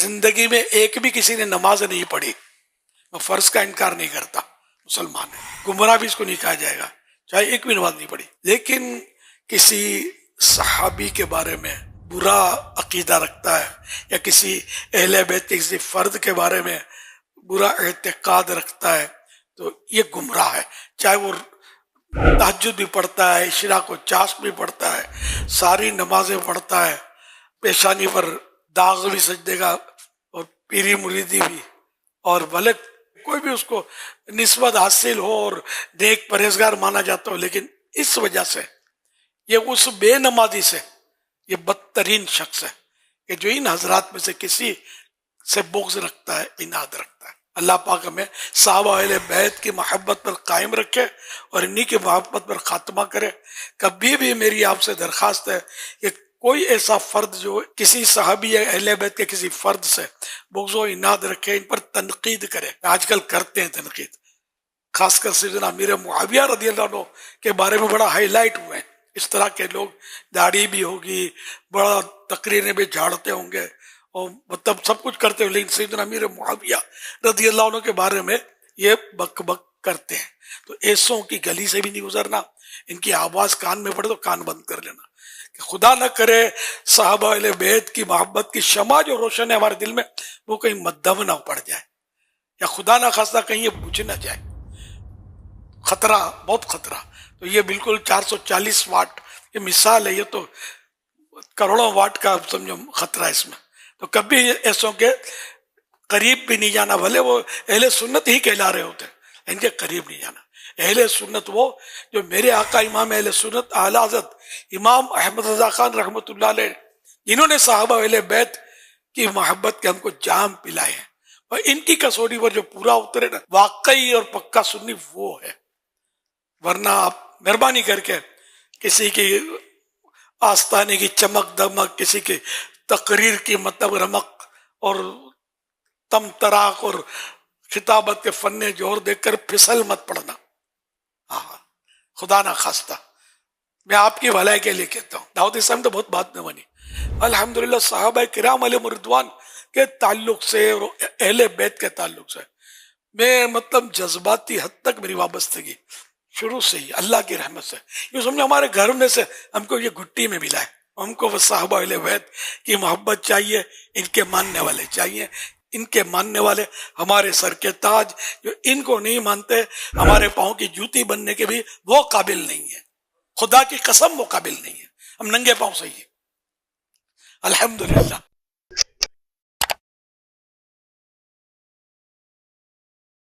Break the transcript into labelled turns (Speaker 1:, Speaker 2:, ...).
Speaker 1: زندگی میں ایک بھی کسی نے نماز نہیں پڑھی، میں فرض کا انکار نہیں کرتا، مسلمان ہے، گمراہ بھی اس کو نہیں کہا جائے گا چاہے ایک بھی نماز نہیں پڑھی، لیکن کسی صحابی کے بارے میں برا عقیدہ رکھتا ہے یا کسی اہل بیت کے کسی فرد کے بارے میں برا اعتقاد رکھتا ہے تو یہ گمراہ ہے، چاہے وہ تہجد بھی پڑھتا ہے، اشراق و چاشت بھی پڑھتا ہے، ساری نمازیں پڑھتا ہے، پیشانی پر داغ بھی سجدے گا اور پیری مریدی بھی، اور بھلے کوئی بھی اس کو نسبت حاصل ہو اور نیک پرہیزگار مانا جاتا ہو، لیکن اس وجہ سے یہ اس بے نمازی سے یہ بدترین شخص ہے کہ جو ان حضرات میں سے کسی سے بغض رکھتا ہے، عناد رکھتا ہے۔ اللہ پاک ہمیں صحابہ اہل بیت کی محبت پر قائم رکھے اور انہی کی محبت پر خاتمہ کرے۔ کبھی بھی میری آپ سے درخواست ہے کہ کوئی ایسا فرد جو کسی صحابی یا اہل بیت کے کسی فرد سے بغض و عناد رکھے، ان پر تنقید کرے۔ آج کل کرتے ہیں تنقید، خاص کر سیدنا امیر معاویہ رضی اللہ عنہ کے بارے میں بڑا ہائی لائٹ ہوئے ہیں۔ اس طرح کے لوگ، داڑھی بھی ہوگی، بڑا تقریریں بھی جھاڑتے ہوں گے اور مطلب سب کچھ کرتے ہیں، لیکن سیدنا امیر معاویہ رضی اللہ عنہ کے بارے میں یہ بک بک کرتے ہیں۔ تو ایسوں کی گلی سے بھی نہیں گزرنا، ان کی آواز کان میں پڑے تو کان بند کر لینا، کہ خدا نہ کرے صحابہ اہل بیت کی محبت کی شمع جو روشن ہے ہمارے دل میں وہ کہیں مدھم نہ پڑ جائے، یا خدا نہ خواستہ کہیں یہ بجھ نہ جائے۔ خطرہ، بہت خطرہ۔ تو یہ بالکل 440 واٹ یہ مثال ہے، یہ تو کروڑوں واٹ کا سمجھو خطرہ ہے اس میں۔ تو کبھی ایسوں کے قریب بھی نہیں جانا، بھلے وہ اہل سنت ہی کہلا رہے ہوتے، ان کے قریب نہیں جانا۔ اہل سنت وہ جو میرے آقا امام اہل سنت اعلی حضرت امام احمد رضا خان رحمۃ اللہ علیہ، جنہوں نے صحابہ اہل بیت کی محبت کے ہم کو جام پلائے ہیں، اور ان کی کسوٹی پر جو پورا اترے نا واقعی اور پکا سنی وہ ہے۔ ورنہ آپ مہربانی کر کے کسی کی آستانے کی چمک دمک، کسی کی تقریر کی مطلب رمق اور تم تراق اور خطابت کے فن جوہر دیکھ کر پھسل مت پڑنا، خدا نہ خواستہ۔ میں آپ کی بھلائی کے لیے کہتا ہوں، دعوت اسلام تو بہت بات میں بنی، الحمدللہ صحابہ کرام علیہم رضوان کے تعلق سے اور اہل بیت کے تعلق سے میں مطلب جذباتی حد تک میری وابستگی شروع سے ہی اللہ کی رحمت سے، یہ سمجھو ہمارے گھر میں سے ہم کو یہ گھٹی میں ملا ہے۔ ہم کو وہ صحابہ اہل بیت کی محبت چاہیے، ان کے ماننے والے چاہیے، ان کے ماننے والے ہمارے سر کے تاج، جو ان کو نہیں مانتے ہمارے پاؤں کی جوتی بننے کے بھی وہ قابل نہیں ہے، خدا کی قسم وہ قابل نہیں ہے، ہم ننگے پاؤں سے ہی ہیں الحمدللہ۔